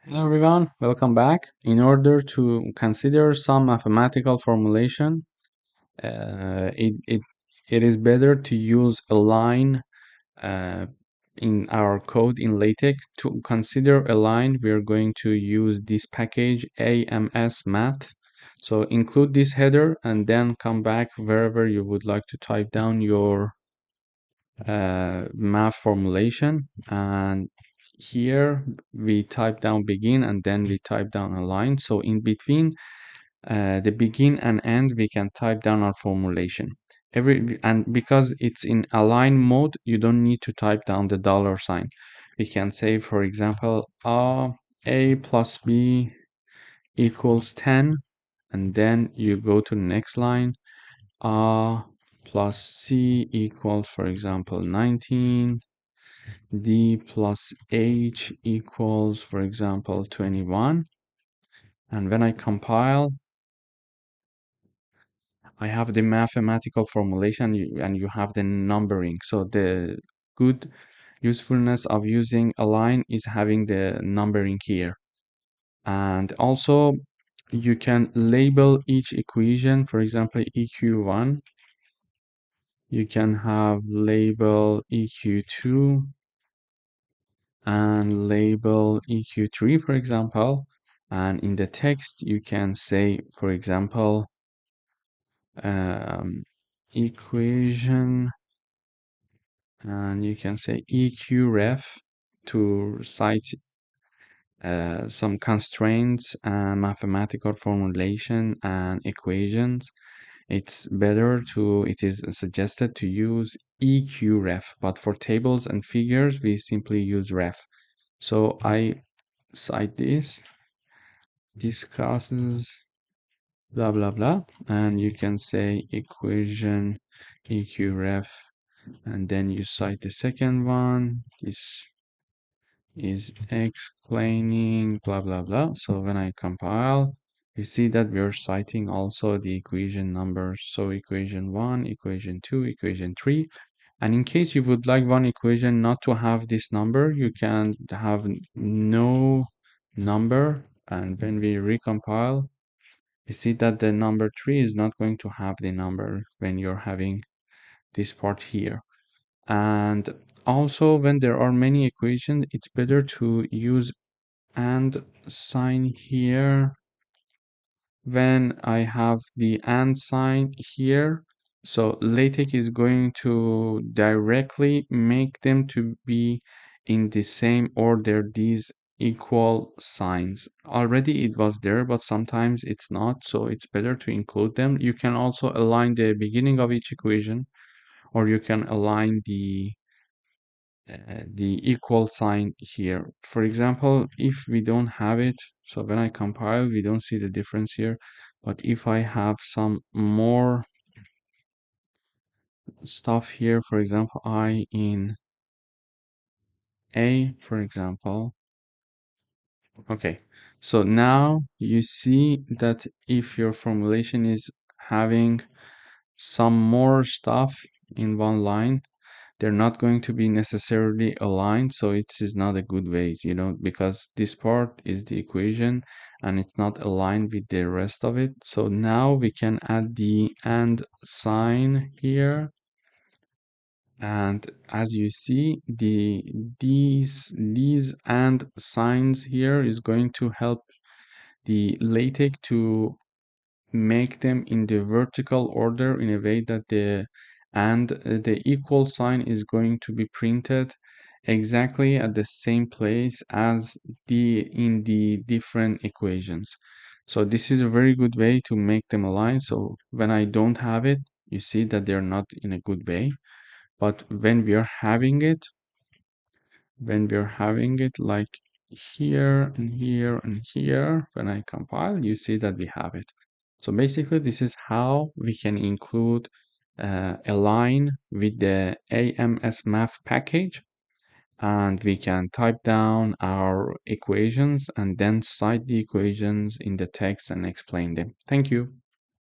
Hello everyone, welcome back. In order to consider some mathematical formulation, uh, it, it, it is better to use a line uh, in our code in LaTeX. To consider a line, we are going to use this package AMS math. So include this header and then come back wherever you would like to type down your math formulation, and here we type down begin and then we type down a line. So in between the begin and end we can type down our formulation and because it's in align mode you don't need to type down the dollar sign. We can say, for example, a plus b equals 10, and then you go to the next line. Plus C equals, for example, 19. D plus H equals, for example, 21. And when I compile, I have the mathematical formulation and you have the numbering. So the good usefulness of using a line is having the numbering here. And also you can label each equation, for example, EQ1. You can have label EQ2 and label EQ3, for example. And in the text, you can say, for example, equation, and you can say EQref to cite some constraints and mathematical formulation and equations. It is suggested to use EQref, but for tables and figures, we simply use ref. So I cite this, discusses, blah, blah, blah, and you can say equation EQref, and then you cite the second one. This is explaining blah blah blah. So when I compile, you see that we're citing also the equation numbers. So equation 1, equation 2, equation 3. And in case you would like one equation not to have this number, you can have no number. And when we recompile, you see that the number 3 is not going to have the number when you're having this part here. And also, when there are many equations, it's better to use and sign here. When I have the and sign here, so LaTeX is going to directly make them to be in the same order, these equal signs. Already it was there, but sometimes it's not, so it's better to include them. You can also align the beginning of each equation, or you can align the equal sign here. For example, if we don't have it, so when I compile, we don't see the difference here. But if I have some more stuff here, for example, I in A, for example, okay. So now you see that if your formulation is having some more stuff in one line, they're not going to be necessarily aligned, so it is not a good way, because this part is the equation and it's not aligned with the rest of it. So now we can add the and sign here, and as you see, these and signs here is going to help the LaTeX to make them in the vertical order in a way that the equal sign is going to be printed exactly at the same place as in the different equations. So this is a very good way to make them align. So when I don't have it, you see that they're not in a good way. But when we are having it, like here and here and here, when I compile, you see that we have it. So basically, this is how we can include a line with the AMS math package, and we can type down our equations and then cite the equations in the text and explain them. Thank you.